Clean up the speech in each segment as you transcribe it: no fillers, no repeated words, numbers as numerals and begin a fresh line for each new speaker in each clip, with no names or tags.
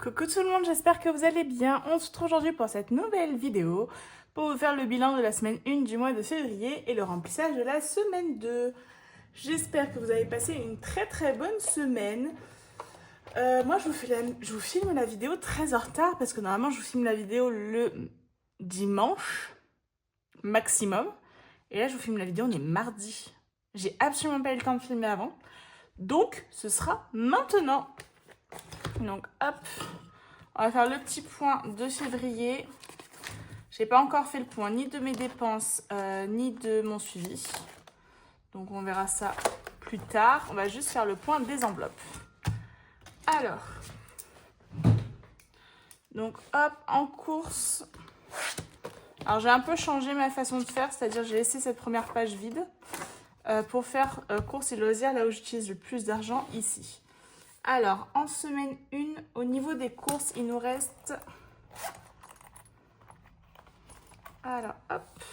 Coucou tout le monde, j'espère que vous allez bien. On se retrouve aujourd'hui pour cette nouvelle vidéo pour vous faire le bilan de la semaine 1 du mois de février et le remplissage de la semaine 2. J'espère que vous avez passé une très bonne semaine. Moi je vous filme la vidéo très en retard parce que normalement je vous filme la vidéo le dimanche maximum. Et là je vous filme la vidéo, on est mardi. J'ai absolument pas eu le temps de filmer avant. Donc ce sera maintenant. Donc hop, on va faire le petit point de février. J'ai pas encore fait le point ni de mes dépenses ni de mon suivi. Donc on verra ça plus tard. On va juste faire le point des enveloppes. Alors, donc hop, en course. Alors j'ai un peu changé ma façon de faire, c'est-à-dire j'ai laissé cette première page vide pour faire courses et loisirs, là où j'utilise le plus d'argent, ici. Alors, en semaine 1, au niveau des courses, il nous reste... Alors, hop,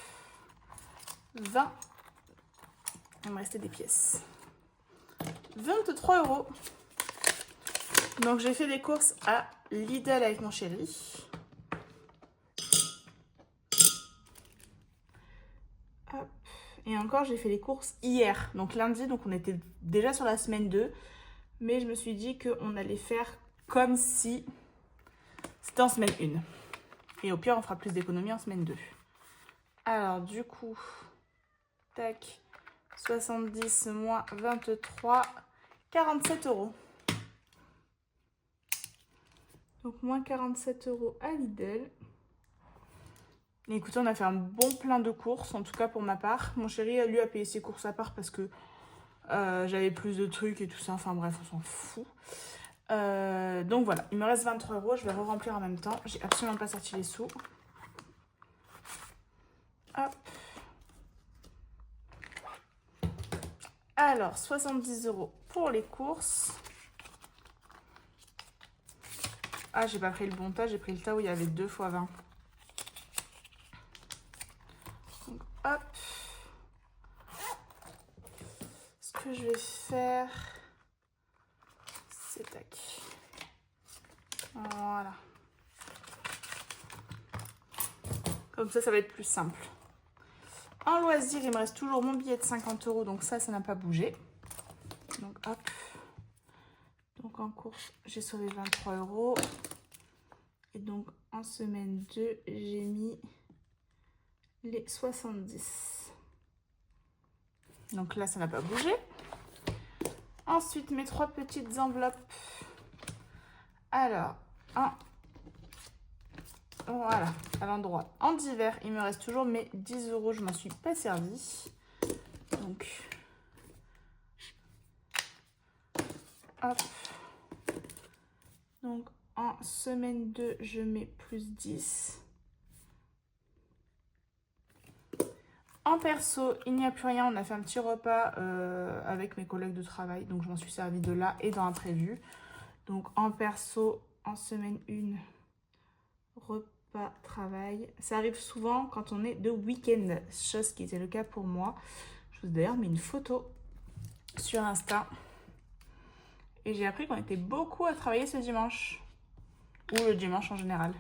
20. Il me restait des pièces. 23 €. Donc, j'ai fait des courses à Lidl avec mon chéri. Hop. Et encore, j'ai fait les courses hier, donc lundi. Donc, on était déjà sur la semaine 2. Mais je me suis dit qu'on allait faire comme si c'était en semaine 1. Et au pire, on fera plus d'économies en semaine 2. Alors, du coup, tac, 70 moins 23, 47 €. Donc, moins 47 € à Lidl. Et écoutez, on a fait un bon plein de courses, en tout cas pour ma part. Mon chéri, lui, a payé ses courses à part parce que j'avais plus de trucs et tout ça. Enfin bref, on s'en fout. Donc voilà, il me reste 23 €. Je vais re-remplir en même temps. J'ai absolument pas sorti les sous. Hop. Alors, 70 € pour les courses. Ah, j'ai pas pris le bon tas, j'ai pris le tas où il y avait 2 x 20. Donc, hop. Ce que je vais faire, c'est tac. Voilà. Comme ça va être plus simple. En loisir, il me reste toujours mon billet de 50 €, donc ça n'a pas bougé. Donc hop. Donc en course, j'ai sauvé 23 €. Et donc en semaine 2, j'ai mis les 70. Donc là, ça n'a pas bougé. Ensuite, mes 3 petites enveloppes. Alors, voilà, à l'endroit. En divers, il me reste toujours mes 10 €. Je m'en suis pas servi. Donc, hop. Donc, en semaine 2, je mets plus 10. En perso, il n'y a plus rien. On a fait un petit repas avec mes collègues de travail. Donc, je m'en suis servi de là et dans imprévu. Donc, en perso, en semaine 1, repas, travail. Ça arrive souvent quand on est de week-end, chose qui était le cas pour moi. Je vous ai d'ailleurs mis une photo sur Insta. Et j'ai appris qu'on était beaucoup à travailler ce dimanche. Ou le dimanche en général.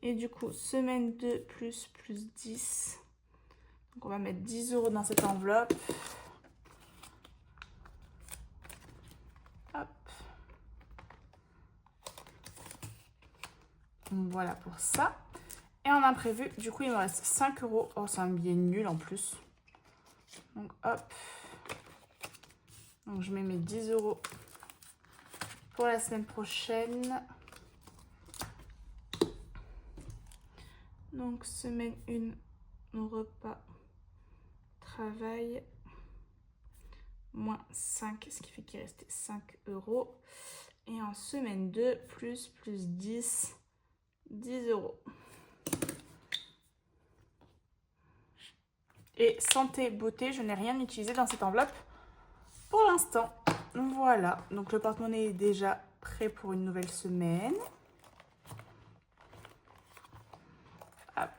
Et du coup, semaine 2 plus 10. Donc on va mettre 10 € dans cette enveloppe. Hop. Voilà pour ça. Et en imprévu, du coup, il me reste 5 €. Oh, c'est un billet nul en plus. Donc hop. Donc je mets mes 10 € pour la semaine prochaine. Donc semaine 1, mon repas, travail, moins 5, ce qui fait qu'il restait 5 €. Et en semaine 2, plus 10, 10 €. Et santé, beauté, je n'ai rien utilisé dans cette enveloppe pour l'instant. Voilà, donc le porte-monnaie est déjà prêt pour une nouvelle semaine. Hop.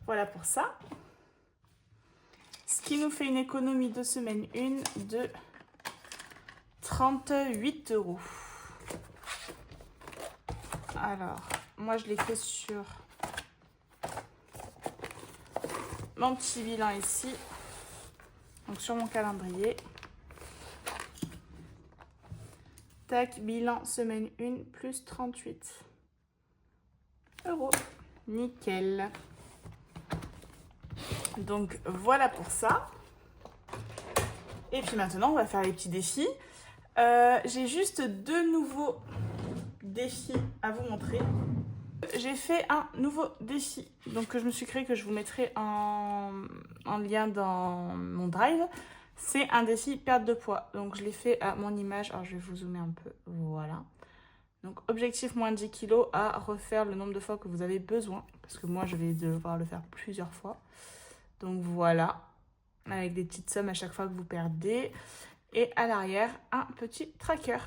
Voilà pour ça. Ce qui nous fait une économie de semaine 1 de 38 €. Alors, moi je l'ai fait sur mon petit bilan ici. Donc sur mon calendrier. Tac, bilan semaine 1 plus 38 €. Nickel. Donc voilà pour ça. Et puis maintenant, on va faire les petits défis. J'ai juste 2 nouveaux défis à vous montrer. J'ai fait un nouveau défi donc que je me suis créé, que je vous mettrai en lien dans mon drive. C'est un défi perte de poids. Donc je l'ai fait à mon image. Alors je vais vous zoomer un peu. Voilà. Donc objectif moins 10 kg à refaire le nombre de fois que vous avez besoin. Parce que moi je vais devoir le faire plusieurs fois. Donc voilà. Avec des petites sommes à chaque fois que vous perdez. Et à l'arrière, un petit tracker.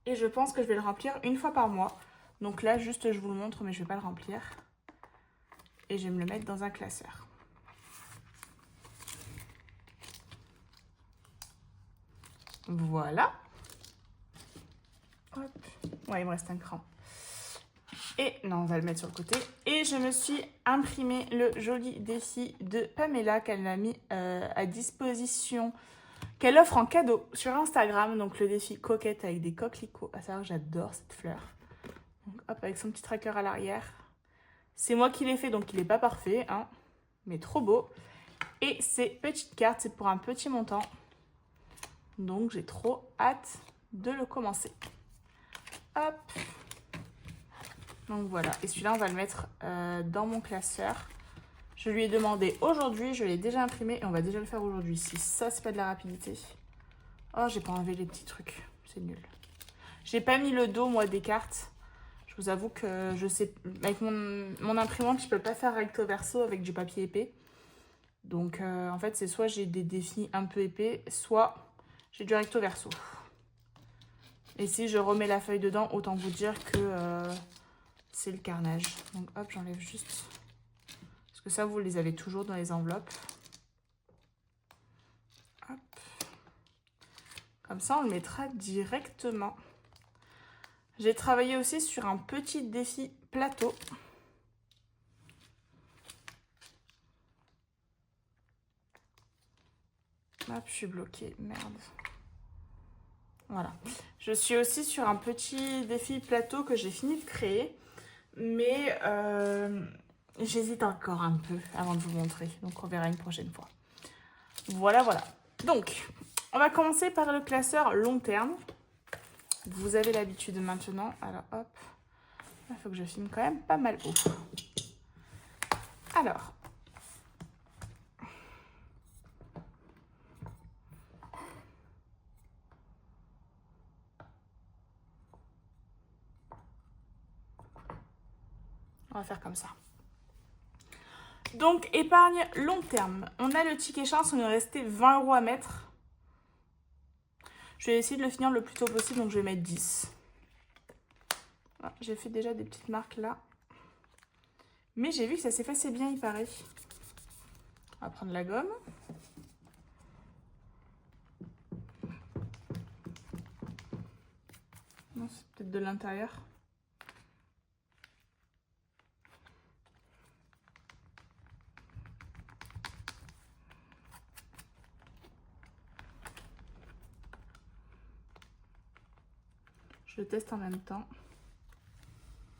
Et je pense que je vais le remplir une fois par mois. Donc là, juste, je vous le montre, mais je ne vais pas le remplir. Et je vais me le mettre dans un classeur. Voilà. Hop. Ouais, il me reste un cran. Et non, on va le mettre sur le côté. Et je me suis imprimé le joli défi de Pamela qu'elle m'a mis à disposition, qu'elle offre en cadeau sur Instagram. Donc le défi coquette avec des coquelicots. À savoir que j'adore cette fleur. Donc hop, avec son petit tracker à l'arrière. C'est moi qui l'ai fait, donc il n'est pas parfait, hein, mais trop beau. Et ces petites cartes, c'est pour un petit montant. Donc j'ai trop hâte de le commencer. Hop. Donc voilà, et celui-là, on va le mettre dans mon classeur. Je lui ai demandé aujourd'hui, je l'ai déjà imprimé et on va déjà le faire aujourd'hui. Si ça, c'est pas de la rapidité. Oh, j'ai pas enlevé les petits trucs, c'est nul. J'ai pas mis le dos, moi, des cartes. Je vous avoue que je sais, avec mon imprimante, je peux pas faire recto verso avec du papier épais. Donc en fait, c'est soit j'ai des défis un peu épais, soit j'ai du recto verso. Et si je remets la feuille dedans, autant vous dire que c'est le carnage. Donc hop, j'enlève juste. Parce que ça, vous les avez toujours dans les enveloppes. Hop. Comme ça, on le mettra directement. J'ai travaillé aussi sur un petit défi plateau. Hop, je suis bloquée, merde. Voilà. Je suis aussi sur un petit défi plateau que j'ai fini de créer. Mais j'hésite encore un peu avant de vous montrer. Donc on verra une prochaine fois. Voilà, voilà. Donc, on va commencer par le classeur long terme. Vous avez l'habitude maintenant. Alors hop. Il faut que je filme quand même pas mal haut. Alors. On va faire comme ça. Donc, épargne long terme. On a le ticket chance, on est resté 20 € à mettre. Je vais essayer de le finir le plus tôt possible, donc je vais mettre 10. Voilà, j'ai fait déjà des petites marques là. Mais j'ai vu que ça s'effaçait bien, il paraît. On va prendre la gomme. Non, c'est peut-être de l'intérieur. Je le teste en même temps.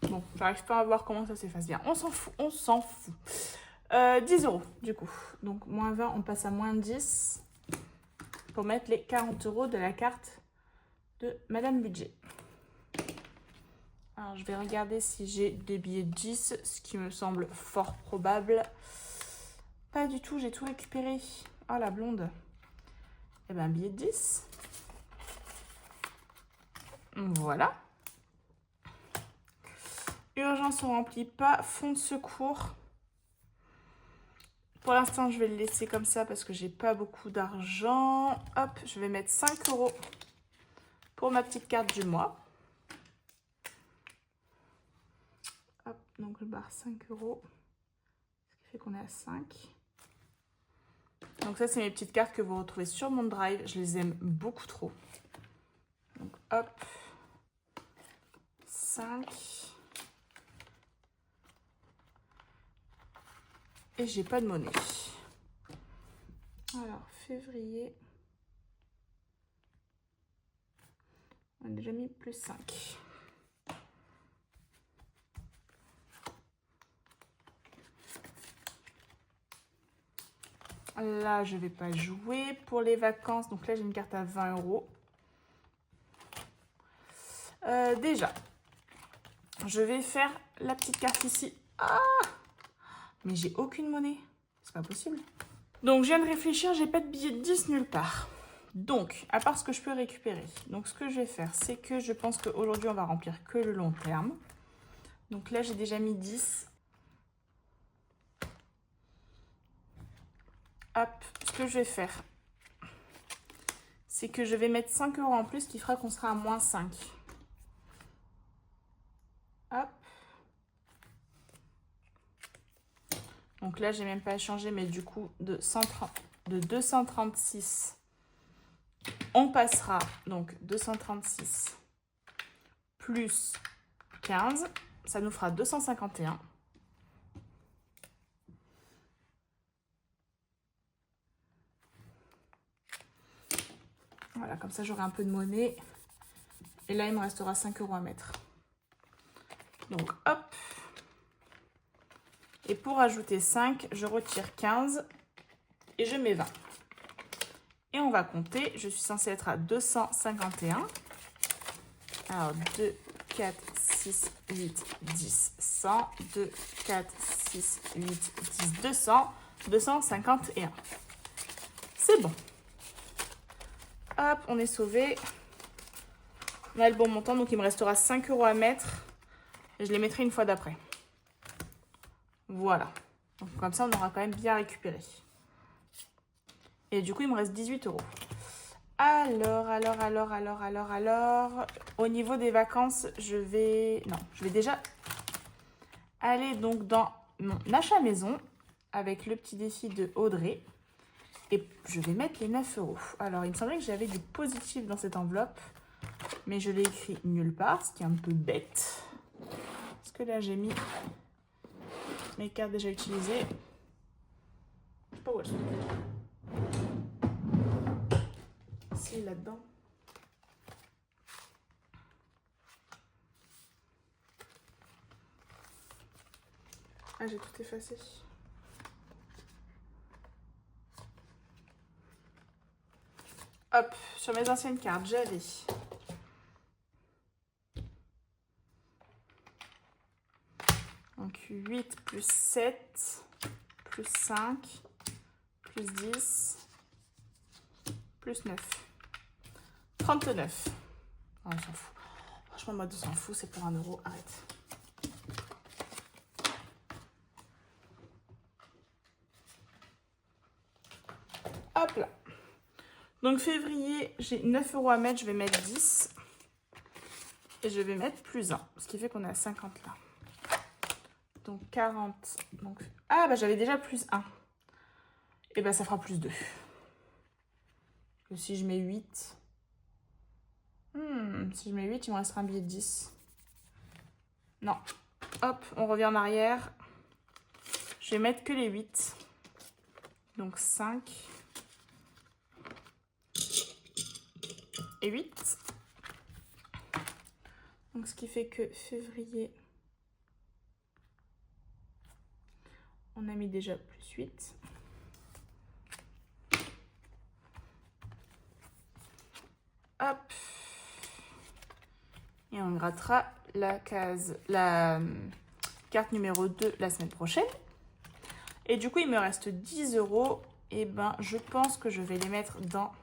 Bon, j'arrive pas à voir comment ça s'efface bien. On s'en fout, on s'en fout. 10 € du coup. Donc moins 20, on passe à moins 10 pour mettre les 40 € de la carte de Madame Budget. Alors je vais regarder si j'ai des billets de 10, ce qui me semble fort probable. Pas du tout, j'ai tout récupéré. Oh la blonde. Eh ben billet de 10. Voilà. Urgence on remplit pas. Fonds de secours. Pour l'instant, je vais le laisser comme ça parce que j'ai pas beaucoup d'argent. Hop, je vais mettre 5 € pour ma petite carte du mois. Hop, donc je barre 5 €. Ce qui fait qu'on est à 5. Donc ça, c'est mes petites cartes que vous retrouvez sur mon drive. Je les aime beaucoup trop. Donc hop. 5. Et j'ai pas de monnaie. Alors, février. On a déjà mis plus 5. Là, je vais pas jouer. Pour les vacances, donc là, j'ai une carte à 20 €. Déjà, je vais faire la petite carte ici. Ah! Mais j'ai aucune monnaie. C'est pas possible. Donc, je viens de réfléchir, j'ai pas de billet de 10 nulle part. Donc, à part ce que je peux récupérer. Donc, ce que je vais faire, c'est que je pense qu'aujourd'hui, on va remplir que le long terme. Donc là, j'ai déjà mis 10. Hop, ce que je vais faire, c'est que je vais mettre 5 € en plus, qui fera qu'on sera à moins 5. Hop. Donc là, j'ai même pas changé, mais du coup, de 236, on passera donc 236 plus 15, ça nous fera 251. Voilà, comme ça, j'aurai un peu de monnaie. Et là, il me restera 5 € à mettre. Donc, hop. Et pour ajouter 5, je retire 15 et je mets 20. Et on va compter. Je suis censée être à 251. Alors, 2, 4, 6, 8, 10, 100. 2, 4, 6, 8, 10, 200. 251. C'est bon. Hop, on est sauvé. On a le bon montant, donc il me restera 5 € à mettre. Et je les mettrai une fois d'après. Voilà. Donc comme ça, on aura quand même bien récupéré. Et du coup, il me reste 18 €. Alors. Au niveau des vacances, je vais déjà aller donc dans mon achat maison avec le petit défi de Audrey. Et je vais mettre les 9 €. Alors, il me semblait que j'avais du positif dans cette enveloppe. Mais je l'ai écrit nulle part, ce qui est un peu bête. Parce que là, j'ai mis mes cartes déjà utilisées. Je sais pas où elles sont. Si, là-dedans. Ah, j'ai tout effacé. Hop, sur mes anciennes cartes, j'avais donc 8 plus 7 plus 5 plus 10 plus 9. 39. Oh, on s'en fout. Franchement, moi, on s'en fout, c'est pour 1 €. Arrête. Hop là. Donc, février, j'ai 9 € à mettre. Je vais mettre 10. Et je vais mettre plus 1. Ce qui fait qu'on est à 50 là. Donc, 40. Donc... Ah, bah, j'avais déjà plus 1. Et bah, ça fera plus 2. Et si je mets 8... si je mets 8, il me restera un billet de 10. Non. Hop, on revient en arrière. Je vais mettre que les 8. Donc 5 et 8. Donc ce qui fait que février, on a mis déjà plus 8. Hop. Et on grattera la carte numéro 2 la semaine prochaine. Et du coup, il me reste 10 €. Et ben, je pense que je vais les mettre dans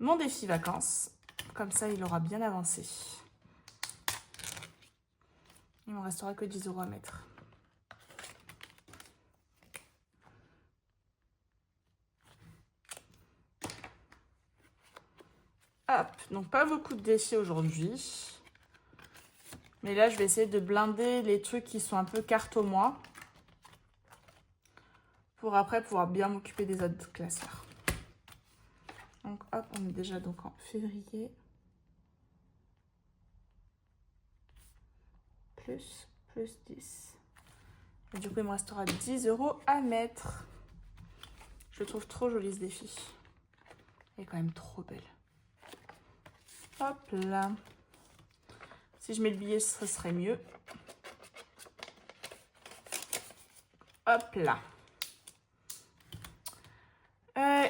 mon défi vacances. Comme ça, il aura bien avancé. Il ne me restera que 10 € à mettre. Hop, donc pas beaucoup de défis aujourd'hui. Mais là, je vais essayer de blinder les trucs qui sont un peu carte au mois. Pour après pouvoir bien m'occuper des autres classeurs. Donc hop, on est déjà donc en février. plus 10. Et du coup, il me restera 10 € à mettre. Je le trouve trop joli ce défi. Elle est quand même trop belle. Hop là. Si je mets le billet, ce serait mieux. Hop là.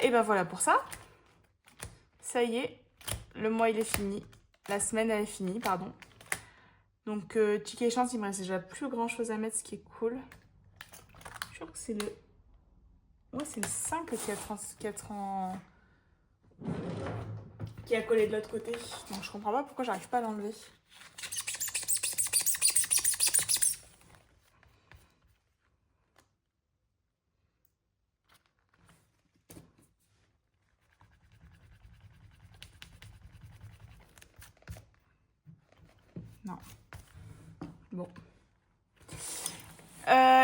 Et ben voilà pour ça. Ça y est, le mois il est fini. La semaine elle est finie, pardon. Donc ticket et chance, il me reste déjà plus grand chose à mettre, ce qui est cool. Je crois que c'est le... Ouais, c'est le 5 qui a collé de l'autre côté. Donc je comprends pas pourquoi j'arrive pas à l'enlever. Non. Bon.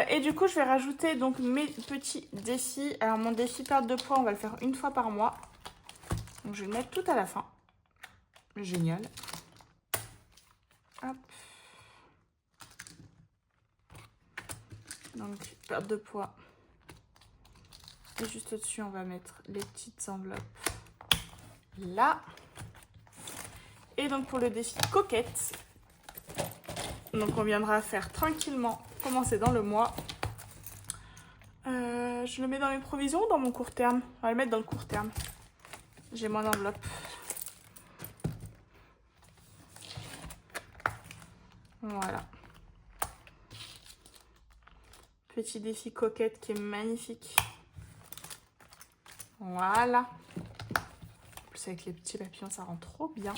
Et du coup, je vais rajouter donc mes petits défis. Alors, mon défi perte de poids, on va le faire une fois par mois. Donc, je vais le mettre tout à la fin. Génial. Hop. Donc, perte de poids. Et juste au-dessus, on va mettre les petites enveloppes. Là. Et donc, pour le défi coquette, donc on viendra faire tranquillement, commencer dans le mois. Je le mets dans mes provisions ou dans mon court terme? On va le mettre dans le court terme. J'ai moins d'enveloppes. Voilà. Petit défi coquette qui est magnifique. Voilà. En plus avec les petits papillons, ça rend trop bien.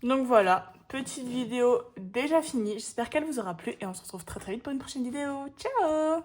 Donc voilà, petite vidéo déjà finie. J'espère qu'elle vous aura plu et on se retrouve très très vite pour une prochaine vidéo. Ciao!